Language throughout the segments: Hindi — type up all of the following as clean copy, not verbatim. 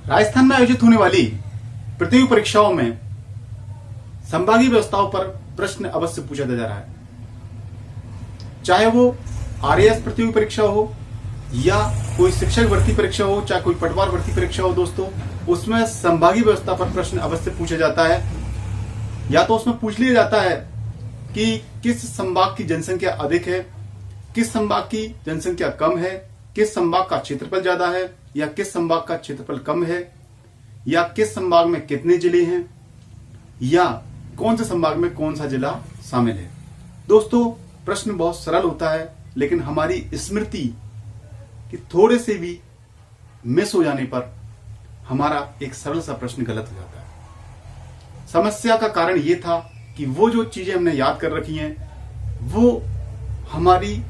राजस्थान में आयोजित होने वाली प्रतियोगी परीक्षाओं में संभागीय व्यवस्थाओं पर प्रश्न अवश्य पूछा जा रहा है, चाहे वो आरएएस प्रतियोगी परीक्षा हो या कोई शिक्षक भर्ती परीक्षा हो, चाहे कोई पटवार भर्ती परीक्षा हो। दोस्तों, उसमें संभागीय व्यवस्था पर प्रश्न अवश्य पूछा जाता है। या तो उसमें पूछ लिया जाता है कि किस संभाग की जनसंख्या अधिक है, किस संभाग की जनसंख्या कम है, किस संभाग का क्षेत्रफल ज्यादा है या किस संभाग का क्षेत्रफल कम है, या किस संभाग में कितने जिले हैं, या कौन से संभाग में कौन सा जिला शामिल है। दोस्तों, प्रश्न बहुत सरल होता है, लेकिन हमारी स्मृति कि थोड़े से भी मिस हो जाने पर हमारा एक सरल सा प्रश्न गलत हो जाता है। समस्या का कारण यह था कि वो जो चीजें हमने याद कर रखी हैं वो हमारी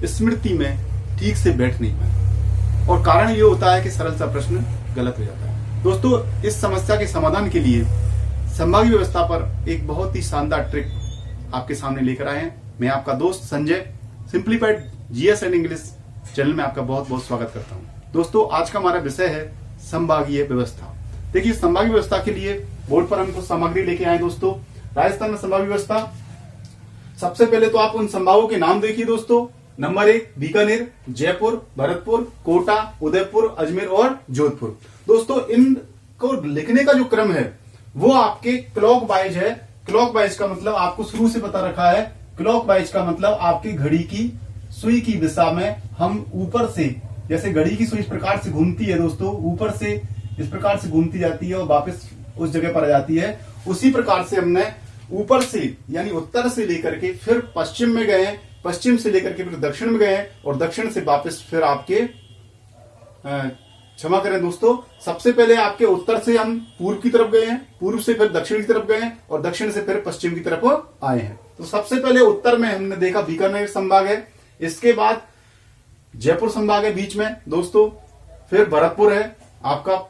स्मृति में ठीक से बैठ नहीं पाए, और कारण ये होता है कि सरल सा प्रश्न गलत हो जाता है। दोस्तों, इस समस्या के समाधान के लिए संभागीय व्यवस्था पर एक बहुत ही शानदार ट्रिक आपके सामने लेकर आए हैं। मैं आपका दोस्त Sanjay, simplified GS and English channel में आपका बहुत बहुत स्वागत करता हूं। दोस्तों, आज का हमारा विषय है संभागीय व्यवस्था। देखिए, संभागीय व्यवस्था के लिए बोर्ड पर हम कुछ सामग्री लेके आए। दोस्तों, राजस्थान में संभागीय व्यवस्था, सबसे पहले तो आप उन संभागों के नाम देखिए। दोस्तों, नंबर 1 बीकानेर, जयपुर, भरतपुर, कोटा, उदयपुर, अजमेर और जोधपुर। दोस्तों, इनको लिखने का जो क्रम है वो आपके क्लॉक वाइज है। क्लॉक वाइज का मतलब आपको शुरू से पता रखा है। क्लॉक वाइज का मतलब आपकी घड़ी की सुई की दिशा में हम ऊपर से, जैसे घड़ी की सुई इस प्रकार से घूमती है दोस्तों, ऊपर से इस प्रकार से घूमती जाती है और वापस उस जगह पर आ जाती है, उसी प्रकार से हमने ऊपर से यानी उत्तर से लेकर के फिर पश्चिम में गए, पश्चिम से लेकर के फिर दक्षिण में गए और दक्षिण से वापस फिर आपके क्षमा करें दोस्तों, सबसे पहले आपके उत्तर से हम पूर्व की तरफ गए हैं, पूर्व से फिर दक्षिण की तरफ गए हैं और दक्षिण से फिर पश्चिम की तरफ आए हैं। तो सबसे पहले उत्तर में हमने देखा बीकानेर संभाग है, इसके बाद जयपुर संभाग है बीच में दोस्तों, फिर भरतपुर है आपका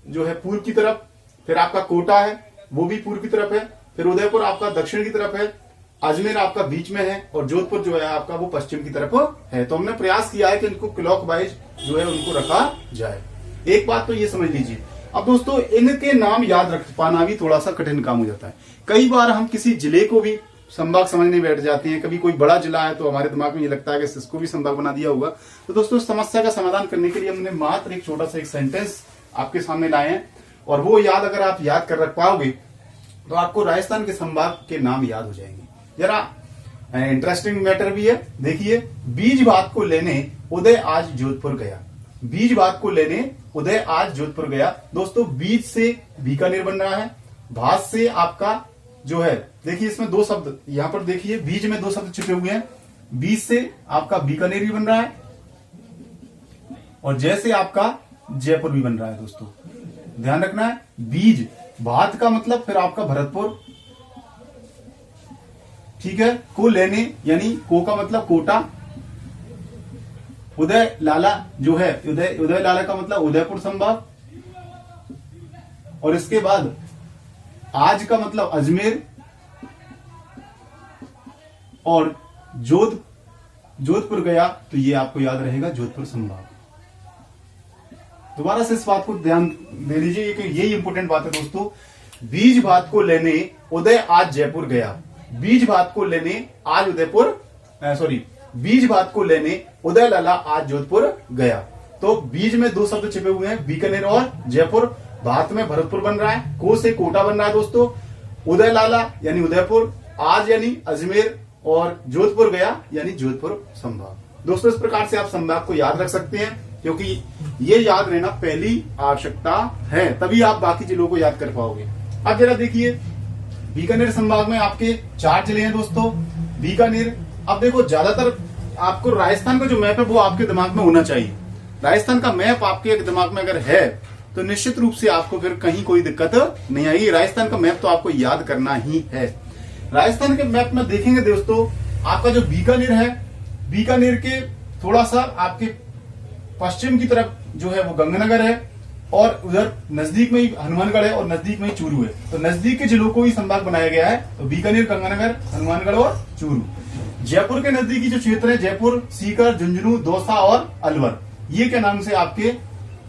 जो है पूर्व की तरफ, फिर आपका कोटा है वो भी पूर्व की तरफ है, फिर उदयपुर आपका दक्षिण की तरफ है, अजमेर आपका बीच में है और जोधपुर जो है आपका वो पश्चिम की तरफ है। तो हमने प्रयास किया है कि इनको क्लॉक वाइज जो है उनको रखा जाए। एक बात तो ये समझ लीजिए। अब दोस्तों, इनके नाम याद रख पाना भी थोड़ा सा कठिन काम हो जाता है। कई बार हम किसी जिले को भी संभाग समझने बैठ जाते हैं। कभी कोई बड़ा जिला है तो हमारे दिमाग में ये लगता है कि इसको भी संभाग बना दिया होगा। तो दोस्तों, समस्या का समाधान करने के लिए हमने मात्र एक छोटा सा एक सेंटेंस आपके सामने लाए हैं, और वो याद अगर आप याद कर रख पाओगे तो आपको राजस्थान के संभाग के नाम याद हो जाएंगे। जरा इंटरेस्टिंग मैटर भी है। देखिए, बीज भात को लेने उदय आज जोधपुर गया। बीज भात को लेने उदय आज जोधपुर गया। दोस्तों, बीज से बीकानेर बन रहा है, भात से आपका जो है, देखिए इसमें दो शब्द यहां पर देखिए, बीज में दो शब्द छिपे हुए हैं। बीज से आपका बीकानेर भी बन रहा है और जैसे आपका जयपुर भी बन रहा है। दोस्तों, ध्यान रखना है, बीज भात का मतलब फिर आपका भरतपुर, ठीक है, को लेने यानी को का मतलब कोटा, उदय लाला जो है उदय लाला का मतलब उदयपुर संभाग, और इसके बाद आज का मतलब अजमेर, और जोधपुर गया तो ये आपको याद रहेगा जोधपुर संभाग। दोबारा से इस बात को ध्यान दे लीजिए कि ये इंपोर्टेंट बात है दोस्तों। बीज भात को लेने उदय आज जयपुर गया, बीज भात को लेने आज बीज भात को लेने उदय लाला आज जोधपुर गया। तो बीज में दो शब्द छिपे हुए हैं, बीकानेर और जयपुर। भात में भरतपुर बन रहा है, को से कोटा बन रहा है दोस्तों, उदय लाला यानी उदयपुर, आज यानी अजमेर, और जोधपुर गया यानी जोधपुर संभाग। दोस्तों, इस प्रकार से आप संभाग को याद रख सकते हैं, क्योंकि ये याद रहना पहली आवश्यकता है, तभी आप बाकी जिलों को याद कर पाओगे। अब जरा देखिए, बीकानेर संभाग में आपके 4 जिले हैं दोस्तों। बीकानेर, अब देखो, ज्यादातर आपको राजस्थान का जो मैप है वो आपके दिमाग में होना चाहिए। राजस्थान का मैप आपके दिमाग में अगर है तो निश्चित रूप से आपको फिर कहीं कोई दिक्कत नहीं आएगी। राजस्थान का मैप तो आपको याद करना ही है। राजस्थान के मैप में देखेंगे दोस्तों, आपका जो बीकानेर है, बीकानेर के थोड़ा सा आपके पश्चिम की तरफ जो है वो गंगानगर है, और उधर नजदीक में ही हनुमानगढ़ है और नजदीक में ही चूरू है। तो नजदीक के जिलों को ही संभाग बनाया गया है, तो बीकानेर, गंगानगर, हनुमानगढ़ और चूरू। जयपुर के नजदीकी जो क्षेत्र है, जयपुर, सीकर, झुंझुनू, दौसा और अलवर, ये क्या नाम से आपके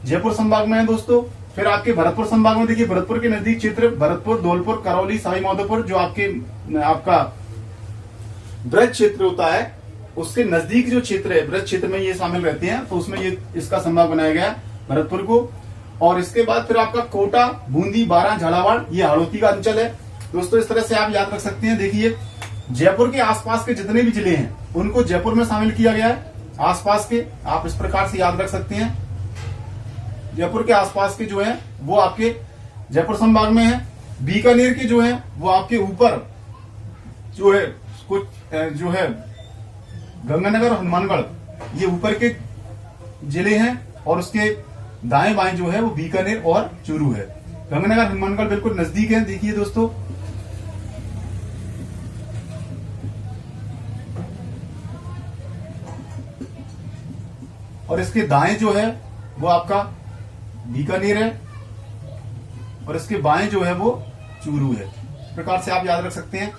जयपुर संभाग में है दोस्तों। फिर आपके भरतपुर संभाग में देखिए, भरतपुर के नजदीक क्षेत्र भरतपुर, धौलपुर, करौली, सवाई माधोपुर, जो आपका ब्रज क्षेत्र होता है, उसके नजदीक जो क्षेत्र है ब्रज क्षेत्र में ये शामिल रहते हैं, तो उसमें ये इसका संभाग बनाया गया भरतपुर को। और इसके बाद फिर आपका कोटा, बूंदी, बारां, झालावाड़, ये हाड़ौती का अंचल है दोस्तों। इस तरह से आप याद रख सकते हैं। देखिए, जयपुर के आसपास के जितने भी जिले हैं उनको जयपुर में शामिल किया गया है। आसपास के आप इस प्रकार से याद रख सकते हैं। जयपुर के आसपास के जो है वो आपके जयपुर संभाग में है। बीकानेर के जो है वो आपके ऊपर जो है कुछ जो है गंगानगर, हनुमानगढ़, ये ऊपर के जिले हैं। और उसके दाएं बाएं जो है वो बीकानेर और चूरू है। गंगानगर, हनुमानगढ़ बिल्कुल नजदीक है। देखिए दोस्तों, और इसके दाएं जो है वो आपका बीकानेर है और इसके बाएं जो है वो चूरू है। इस प्रकार से आप याद रख सकते हैं।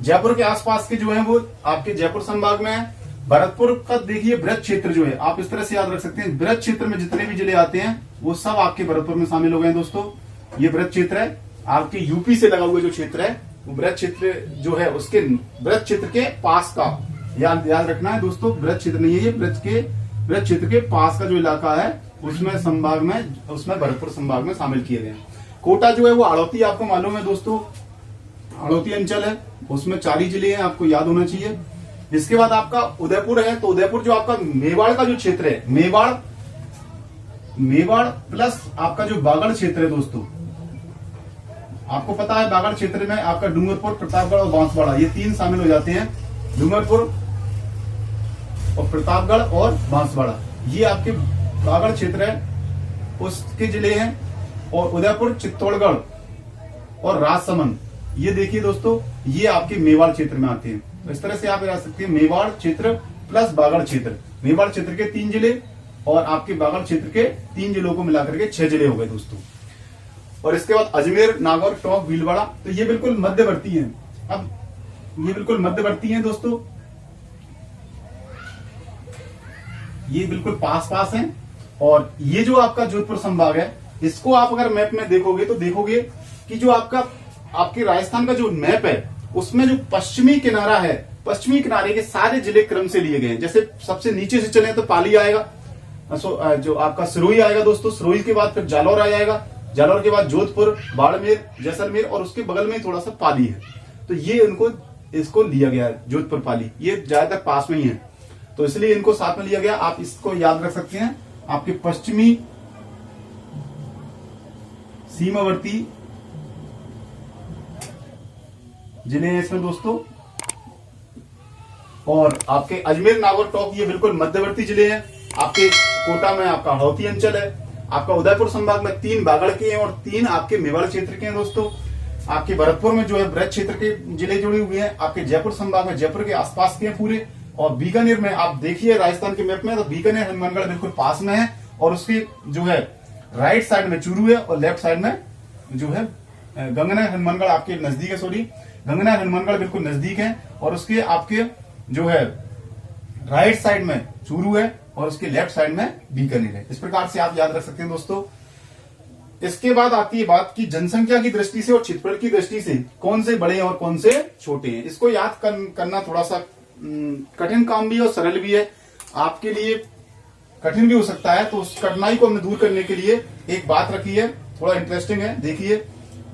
जयपुर के आसपास के जो है वो आपके जयपुर संभाग में है। भरतपुर का देखिए ब्रज क्षेत्र जो है, आप इस तरह से याद रख सकते हैं। ब्रज क्षेत्र में जितने भी जिले आते हैं वो सब आपके भरतपुर में शामिल हो गए दोस्तों। ये ब्रज क्षेत्र है, आपके यूपी से लगा हुआ जो क्षेत्र है वो ब्रज क्षेत्र जो है, उसके ब्रज क्षेत्र के पास का याद रखना है दोस्तों। ब्रज क्षेत्र नहीं है ये, ब्रज क्षेत्र के पास का जो इलाका है उसमें संभाग में, उसमें भरतपुर संभाग में शामिल किए गए। कोटा जो है वो हाड़ौती, आपको मालूम है दोस्तों, हाड़ौती अंचल है, उसमें 4 ही जिले हैं, आपको याद होना चाहिए। इसके बाद आपका उदयपुर है, तो उदयपुर जो आपका मेवाड़ का जो क्षेत्र है, मेवाड़ प्लस आपका जो बागड़ क्षेत्र है दोस्तों, आपको पता है बागड़ क्षेत्र में आपका डूंगरपुर, प्रतापगढ़ और बांसवाड़ा, ये 3 शामिल हो जाते हैं। डूंगरपुर और प्रतापगढ़ और बांसवाड़ा, ये आपके बागड़ क्षेत्र है, उसके जिले हैं। और उदयपुर, चित्तौड़गढ़ और राजसमंद, ये देखिए दोस्तों, ये आपके मेवाड़ क्षेत्र में आते हैं। तो इस तरह से आप याद सकते हैं, मेवाड़ क्षेत्र प्लस बागड़ क्षेत्र। मेवाड़ क्षेत्र के 3 जिले और आपके बागड़ क्षेत्र के 3 जिलों को मिलाकर के 6 जिले हो गए दोस्तों। और इसके बाद अजमेर, नागौर, टोंक, भीलवाड़ा, तो ये बिल्कुल मध्यवर्ती हैं। अब ये बिल्कुल मध्यवर्ती हैं दोस्तों, ये बिल्कुल पास हैं। और ये जो आपका जोधपुर संभाग है, इसको आप अगर मैप में देखोगे तो देखोगे कि जो आपके राजस्थान का जो मैप है उसमें जो पश्चिमी किनारा है, पश्चिमी किनारे के सारे जिले क्रम से लिए गए हैं। जैसे सबसे नीचे से चले तो पाली आएगा, जो आपका सिरोही आएगा दोस्तों, सिरोही के बाद फिर जालौर आ जाएगा, जालौर के बाद जोधपुर, बाड़मेर, जैसलमेर और उसके बगल में थोड़ा सा पाली है। तो ये इसको लिया गया है, जोधपुर, पाली, ये ज्यादातर पास में ही है, तो इसलिए इनको साथ में लिया गया। आप इसको याद रख सकते हैं, आपके पश्चिमी सीमावर्ती जिले हैं इसमें दोस्तों। और आपके अजमेर, नागौर, टोंक, ये बिल्कुल मध्यवर्ती जिले हैं। आपके कोटा में आपका हाड़ौती अंचल है। आपका उदयपुर संभाग में 3 बागड़ के हैं और 3 आपके मेवाड़ क्षेत्र के हैं दोस्तों। आपके भरतपुर में जो है ब्रज क्षेत्र के जिले जुड़े हुए हैं। आपके जयपुर संभाग में जयपुर के आसपास के हैं पूरे। और बीकानेर में आप देखिए राजस्थान के मैप में, तो बीकानेर, हनुमानगढ़ बिल्कुल पास में है और उसकी जो है राइट साइड में चूरू है और लेफ्ट साइड में जो है गंगानगर, हनुमानगढ़ आपके नजदीक है, सॉरी, गंगानगर, हनुमानगढ़ बिल्कुल नजदीक है। और उसके आपके जो है राइट साइड में चूरू है और उसके लेफ्ट साइड में बीकानेर है। इस प्रकार से आप याद रख सकते हैं दोस्तों। इसके बाद आती है बात की जनसंख्या की दृष्टि से और क्षेत्रफल की दृष्टि से कौन से बड़े हैं और कौन से छोटे हैं। इसको याद करना थोड़ा सा कठिन काम भी और सरल भी है, आपके लिए कठिन भी हो सकता है। तो उस कठिनाई को हमने दूर करने के लिए एक बात रखी है, थोड़ा इंटरेस्टिंग है। देखिए,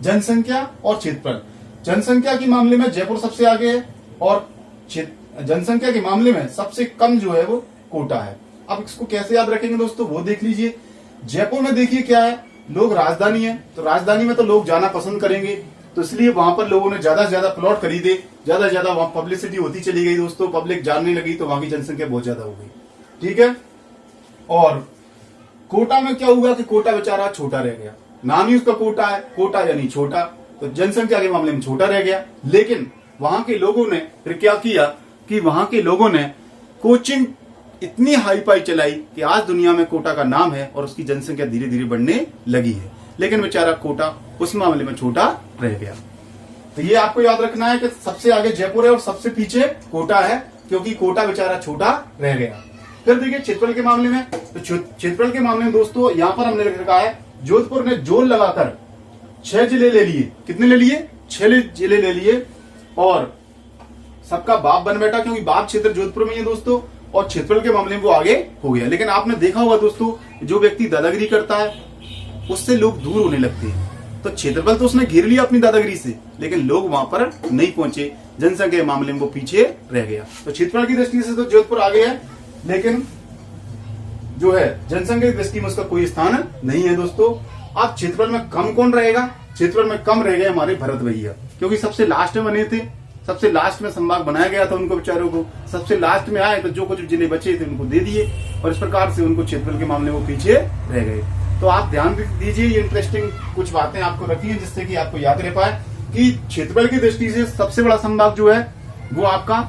जनसंख्या और क्षेत्रफल। जनसंख्या के मामले में जयपुर सबसे आगे है और जनसंख्या के मामले में सबसे कम जो है वो कोटा है। अब इसको कैसे याद रखेंगे दोस्तों, वो देख लीजिए। जयपुर में देखिए क्या है, लोग राजधानी है, तो राजधानी में तो लोग जाना पसंद करेंगे, तो इसलिए वहां पर लोगों ने ज्यादा से ज्यादा प्लॉट खरीदे, ज्यादा से ज्यादा वहां पब्लिसिटी होती चली गई दोस्तों, पब्लिक जानने लगी, तो वहां की जनसंख्या बहुत ज्यादा हो गई। ठीक है। और कोटा में क्या हुआ कि कोटा बेचारा छोटा रह गया, नाम ही उसका कोटा है, कोटा यानी छोटा, तो जनसंख्या के मामले में छोटा रह गया। लेकिन वहां के लोगों ने फिर क्या किया कि वहां के लोगों ने कोचिंग इतनी हाई पाई चलाई कि आज दुनिया में कोटा का नाम है और उसकी जनसंख्या धीरे धीरे बढ़ने लगी है। लेकिन बेचारा कोटा उस मामले में छोटा रह गया। तो ये आपको याद रखना है कि सबसे आगे जयपुर है और सबसे पीछे कोटा है, क्योंकि कोटा बेचारा छोटा रह गया। फिर देखिए क्षेत्रफल के मामले में, तो क्षेत्रफल के मामले में दोस्तों यहां पर हमने लिख रखा है जोधपुर ने जोर लगाकर 6 जिले ले लिए। कितने ले लिए? 6 जिले ले लिए और सबका बाप बन बैठा, क्योंकि बाप क्षेत्र जोधपुर में है दोस्तों, और क्षेत्रफल के मामले में वो आगे हो गया। लेकिन आपने देखा होगा दोस्तों, जो व्यक्ति दादागिरी करता है उससे लोग दूर होने लगते हैं। तो क्षेत्रफल तो उसने घेर लिया अपनी दादागिरी से, लेकिन लोग वहां पर नहीं पहुंचे, जनसंख्या के मामले में वो पीछे रह गया। तो क्षेत्रफल की दृष्टि से तो जोधपुर आगे है, लेकिन जो है जनसंख्या की दृष्टि में उसका कोई स्थान नहीं है दोस्तों। अब क्षेत्रफल में कम कौन रहेगा? क्षेत्रफल में कम रह गए हमारे भरत भैया, क्योंकि सबसे लास्ट में बने थे, सबसे लास्ट में संभाग बनाया गया था उनको बेचारों को, सबसे लास्ट में आए तो जो कुछ जिले बचे थे उनको दे दिए, और इस प्रकार से उनको क्षेत्रफल के मामले में वो पीछे रह गए। तो आप ध्यान दीजिए, ये इंटरेस्टिंग कुछ बातें आपको रखी है जिससे कि आपको याद रह पाए कि क्षेत्रफल की दृष्टि से सबसे बड़ा संभाग जो है वो आपका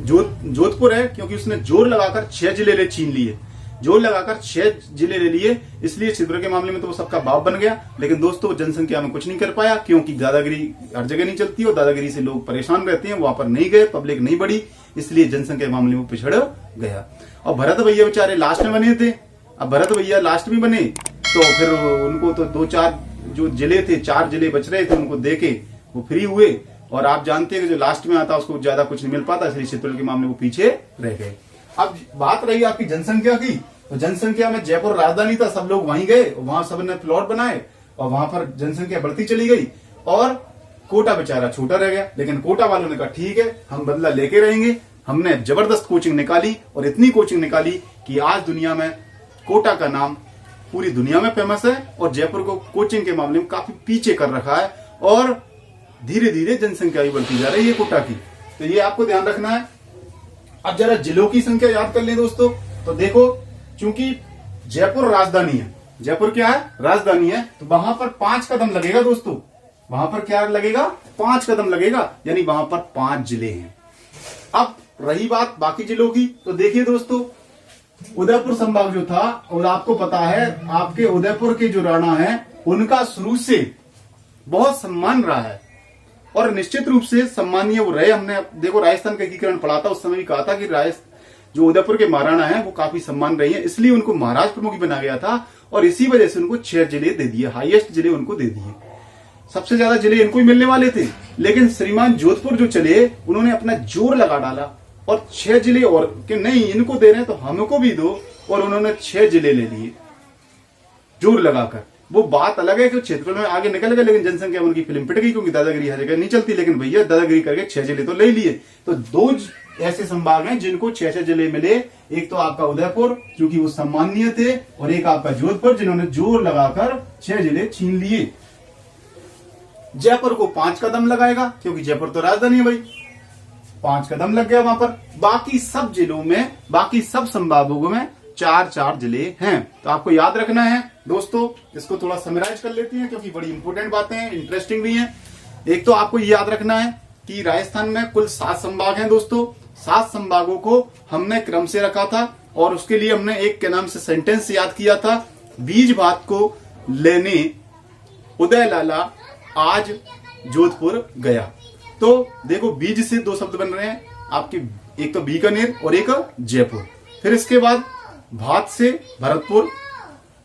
जोधपुर है, क्योंकि उसने जोर लगाकर 6 जिले छीन लिए, जोर लगाकर 6 जिले ले लिए, इसलिए क्षेत्रफल के मामले में तो वो सबका बाप बन गया। लेकिन दोस्तों जनसंख्या में कुछ नहीं कर पाया, क्योंकि दादागिरी हर जगह नहीं चलती और दादागिरी से लोग परेशान रहते हैं, वहां पर नहीं गए, पब्लिक नहीं बढ़ी, इसलिए जनसंख्या के मामले में पिछड़ गया। और भरत भैया बेचारे लास्ट में बने थे। अब भरत भैया लास्ट में बने तो फिर उनको तो 2-4 जो जिले थे, 4 जिले बच रहे थे, उनको देके वो फ्री हुए, और आप जानते हैं कि जो लास्ट में आता उसको ज्यादा कुछ नहीं मिल पाता, इसलिए क्षेत्रफल के मामले में वो पीछे रह गए। अब बात रही आपकी जनसंख्या की, तो जनसंख्या में जयपुर राजधानी था, सब लोग वहीं गए, वहां सबने प्लॉट बनाए और वहां पर जनसंख्या बढ़ती चली गई, और कोटा बेचारा छोटा रह गया। लेकिन कोटा वालों ने कहा ठीक है, हम बदला लेके रहेंगे। हमने जबरदस्त कोचिंग निकाली, और इतनी कोचिंग निकाली कि आज दुनिया में कोटा का नाम पूरी दुनिया में फेमस है, और जयपुर को कोचिंग के मामले में काफी पीछे कर रखा है, और धीरे धीरे जनसंख्या भी बढ़ती जा रही है कोटा की। तो ये आपको ध्यान रखना है। अब जरा जिलों की संख्या याद कर लें दोस्तों, तो देखो चूंकि जयपुर राजधानी है, जयपुर क्या है? राजधानी है, तो वहां पर 5 कदम लगेगा दोस्तों, वहां पर क्या लगेगा? 5 कदम लगेगा, यानी वहां पर 5 जिले हैं। अब रही बात बाकी जिलों की, तो देखिए दोस्तों उदयपुर संभाग जो था, और आपको पता है आपके उदयपुर के जो राणा है उनका शुरू से बहुत सम्मान रहा है, और निश्चित रूप से सम्मानीय वो रहे। हमने देखो राजस्थान का एकीकरण पढ़ा था, उस समय भी कहा था कि जो उदयपुर के महाराणा हैं वो काफी सम्मान रही है, इसलिए उनको महाराज प्रमुख बना गया था, और इसी वजह से उनको 6 जिले दे दिए, हाईएस्ट जिले उनको दे दिए। सबसे ज्यादा जिले इनको ही मिलने वाले थे, लेकिन श्रीमान जोधपुर जो चले उन्होंने अपना जोर लगा डाला, और 6 जिले और कि नहीं इनको दे रहे हैं तो हमको भी दो, और उन्होंने 6 जिले ले लिए जोर लगाकर। वो बात अलग है कि क्षेत्रफल में आगे निकल गए, लेकिन जनसंख्या उनकी फिल्म पिट गई, क्योंकि दादागिरी हर जगह नहीं चलती। लेकिन भैया दादागिरी करके 6 जिले तो ले लिए। तो 2 ऐसे संभाग हैं जिनको 6 जिले मिले, एक तो आपका उदयपुर क्योंकि वो सम्मानीय थे, और एक आपका जोधपुर जिन्होंने जोर लगाकर 6 जिले छीन लिए। जयपुर को 5 कदम लगाएगा, क्योंकि जयपुर तो राजधानी है भाई, 5 कदम लग गया वहां पर। बाकी सब जिलों में, बाकी सब संभागों में 4-4 जिले हैं। तो आपको याद रखना है दोस्तों, इसको थोड़ा समराइज कर लेते हैं, क्योंकि बड़ी इंपोर्टेंट बातें हैं, इंटरेस्टिंग भी हैं। एक तो आपको ये याद रखना है कि राजस्थान में कुल 7 संभाग हैं दोस्तों। 7 संभागों को हमने क्रम से रखा था, और उसके लिए हमने एक के नाम से सेंटेंस याद किया था, बीज भात को लेने उदय लाला आज जोधपुर गया। तो देखो बीज से 2 शब्द बन रहे हैं आपके, एक तो बीकानेर और एक जयपुर। फिर इसके बाद भात से भरतपुर,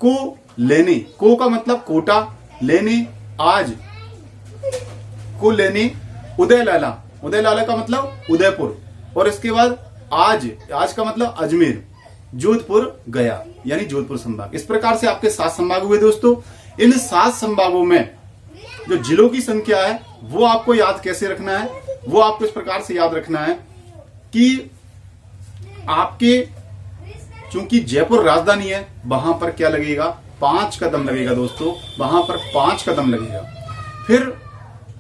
को लेने, को का मतलब कोटा, लेने आज, को लेने उदय लाला, उदय लाला का मतलब उदयपुर, और इसके बाद आज, आज का मतलब अजमेर, जोधपुर गया, यानी जोधपुर संभाग। इस प्रकार से आपके 7 संभाग हुए दोस्तों। इन 7 संभागों में जो जिलों की संख्या है वो आपको याद कैसे रखना है? वो आपको इस प्रकार से याद रखना है कि आपके चूंकि जयपुर राजधानी है, वहां पर क्या लगेगा? 5 कदम लगेगा दोस्तों, वहां पर 5 कदम लगेगा। फिर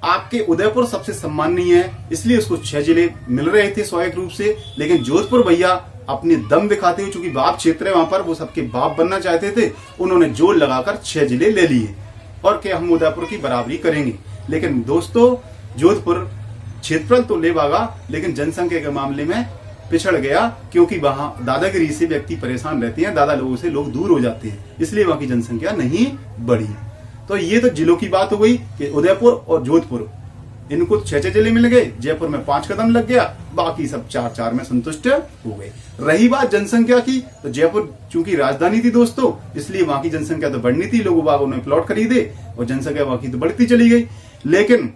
आपके उदयपुर सबसे सम्मानीय है, इसलिए उसको 6 जिले मिल रहे थे स्वाभाविक रूप से। लेकिन जोधपुर भैया अपने दम दिखाते हुए, चूंकि बाप क्षेत्र है वहां पर, वो सबके बाप बनना चाहते थे, उन्होंने जोर लगाकर 6 जिले ले लिए, और क्या हम उदयपुर की बराबरी करेंगे। लेकिन दोस्तों जोधपुर क्षेत्रफल तो ले भागा, लेकिन जनसंख्या के मामले में पिछड़ गया, क्योंकि वहां दादागिरी से व्यक्ति परेशान रहते हैं, दादा लोगों से लोग दूर हो जाते हैं, इसलिए वहां की जनसंख्या नहीं बढ़ी। तो ये तो जिलों की बात हो गई कि उदयपुर और जोधपुर इनको 6 जिले मिल गए, जयपुर में 5 कदम लग गया, बाकी सब 4 में संतुष्ट हो गए। रही बात जनसंख्या की, तो जयपुर चूंकि राजधानी थी दोस्तों, इसलिए वहां की जनसंख्या तो बढ़नी थी, लोगों बागों ने प्लॉट खरीदे और जनसंख्या वहां की तो बढ़ती चली गई। लेकिन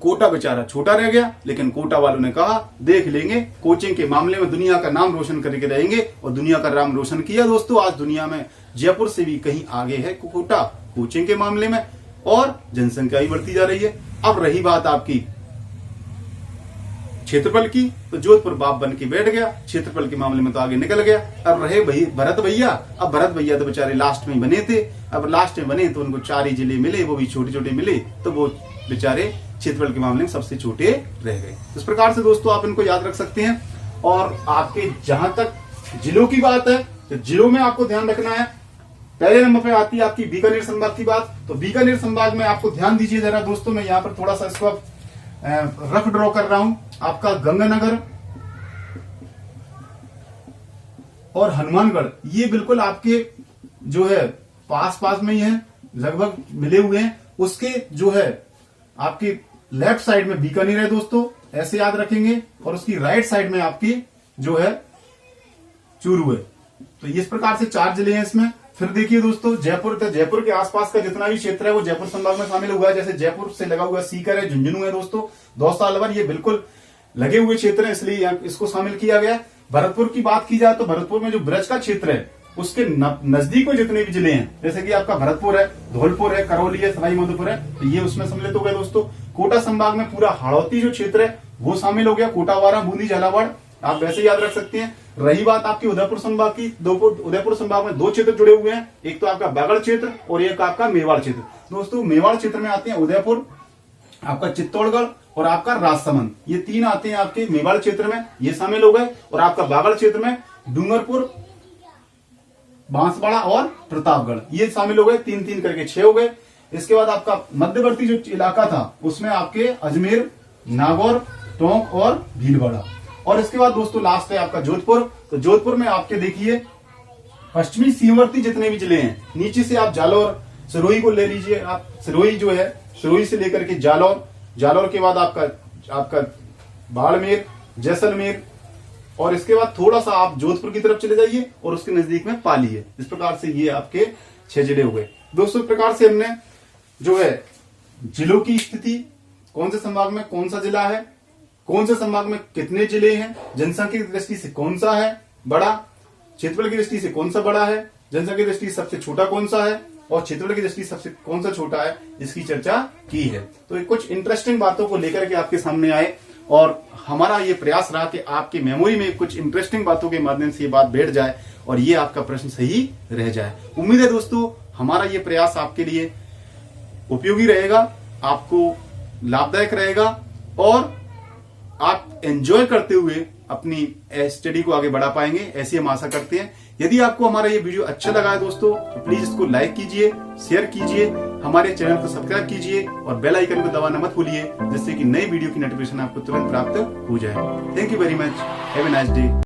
कोटा बेचारा छोटा रह गया, लेकिन कोटा वालों ने कहा देख लेंगे, कोचिंग के मामले में दुनिया का नाम रोशन करके रहेंगे, और दुनिया का नाम रोशन किया दोस्तों। आज दुनिया में जयपुर से भी कहीं आगे है कोटा कोचिंग के मामले में, और जनसंख्या भी बढ़ती जा रही है। अब रही बात आपकी क्षेत्रफल की, तो जोधपुर बाप बन के बैठ गया, क्षेत्रफल के मामले में तो आगे निकल गया। अब रहे भरत भैया, अब भरत भैया तो बेचारे लास्ट में बने थे, अब लास्ट में बने तो उनको 4 ही जिले मिले, वो भी छोटे छोटे मिले, तो वो बेचारे क्षेत्रफल के मामले में सबसे छोटे रह गए। इस प्रकार से दोस्तों आप इनको याद रख सकते हैं। और आपके जहां तक जिलों की बात है, तो जिलों में आपको ध्यान रखना है, पहले नंबर पे आती है आपकी बीकानेर संभाग की बात। तो बीकानेर संभाग में आपको ध्यान दीजिए जरा दोस्तों, मैं यहाँ पर थोड़ा सा इसको रफ ड्रॉ कर रहा हूं। आपका गंगानगर और हनुमानगढ़, ये बिल्कुल आपके जो है पास पास में ही है, लगभग मिले हुए हैं। उसके जो है आपकी लेफ्ट साइड में बीकानेर है दोस्तों, ऐसे याद रखेंगे, और उसकी राइट साइड में आपकी जो है चूरू है। तो इस प्रकार से 4 जिले हैं इसमें। फिर देखिए दोस्तों, जयपुर के आसपास का जितना भी क्षेत्र है वो जयपुर संभाग में शामिल हुआ है। जैसे जयपुर से लगा हुआ सीकर है, झुंझुनू है दोस्तों, दौसा अलवर, ये बिल्कुल लगे हुए क्षेत्र है, इसलिए इसको शामिल किया गया। भरतपुर की बात की जाए तो भरतपुर में जो ब्रज का क्षेत्र है उसके नजदीक में जितने भी जिले हैं, जैसे कि आपका भरतपुर है, धौलपुर है, करौली है, सवाई माधोपुर है, तो ये उसमें सम्मिलित हो गए दोस्तों। कोटा संभाग में पूरा हाड़ौती जो क्षेत्र है वो शामिल हो गया, कोटावारा, बूंदी, झालावाड़, आप वैसे याद रख सकते हैं। रही बात आपकी उदयपुर संभाग की, उदयपुर संभाग में 2 क्षेत्र जुड़े हुए हैं, एक तो आपका बागड़ क्षेत्र और एक आपका मेवाड़ क्षेत्र। दोस्तों मेवाड़ क्षेत्र में आते हैं उदयपुर, आपका चित्तौड़गढ़ और आपका राजसमंद, ये 3 आते हैं आपके मेवाड़ क्षेत्र में, ये शामिल हो गए। और आपका बागड़ क्षेत्र में डूंगरपुर, बांसवाड़ा और प्रतापगढ़, ये शामिल हो गए, 3-3 करके 6 हो गए। इसके बाद आपका मध्यवर्ती जो इलाका था उसमें आपके अजमेर, नागौर, टोंक और भीलवाड़ा। और इसके बाद दोस्तों लास्ट है आपका जोधपुर। तो जोधपुर में आपके देखिए पश्चिमी सीमावर्ती जितने भी जिले हैं, नीचे से आप जालौर, सिरोही को ले लीजिए, आप सिरोही जो है, सिरोही से लेकर के जालौर, जालौर के बाद आपका बाड़मेर, जैसलमेर, और इसके बाद थोड़ा सा आप जोधपुर की तरफ चले जाइए और उसके नजदीक में पाली है। इस प्रकार से ये आपके 6 जिले हो गए दोस्तों। इस प्रकार से हमने जो है जिलों की स्थिति, कौन से संभाग में कौन सा जिला है, कौन से संभाग में कितने जिले हैं, जनसंख्या की दृष्टि से कौन सा है बड़ा, क्षेत्रफल की दृष्टि से कौन सा बड़ा है, जनसंख्या की दृष्टि से सबसे छोटा कौन सा है, और क्षेत्रफल की दृष्टि से सबसे कौन सा छोटा है, इसकी चर्चा की है। तो कुछ इंटरेस्टिंग बातों को लेकर के आपके सामने आए, और हमारा ये प्रयास रहा कि आपकी मेमोरी में कुछ इंटरेस्टिंग बातों के माध्यम से ये बात बैठ जाए और ये आपका प्रश्न सही रह जाए। उम्मीद है दोस्तों हमारा ये प्रयास आपके लिए उपयोगी रहेगा, आपको लाभदायक रहेगा, और आप एंजॉय करते हुए अपनी स्टडी को आगे बढ़ा पाएंगे, ऐसी हम आशा करते हैं। यदि आपको हमारा ये वीडियो अच्छा लगा है दोस्तों, तो प्लीज इसको लाइक कीजिए, शेयर कीजिए, हमारे चैनल को सब्सक्राइब कीजिए और बेल आइकन को दबाना मत भूलिए, जिससे कि नई वीडियो की नोटिफिकेशन आपको तुरंत प्राप्त हो जाए। Thank you very much, have a nice day.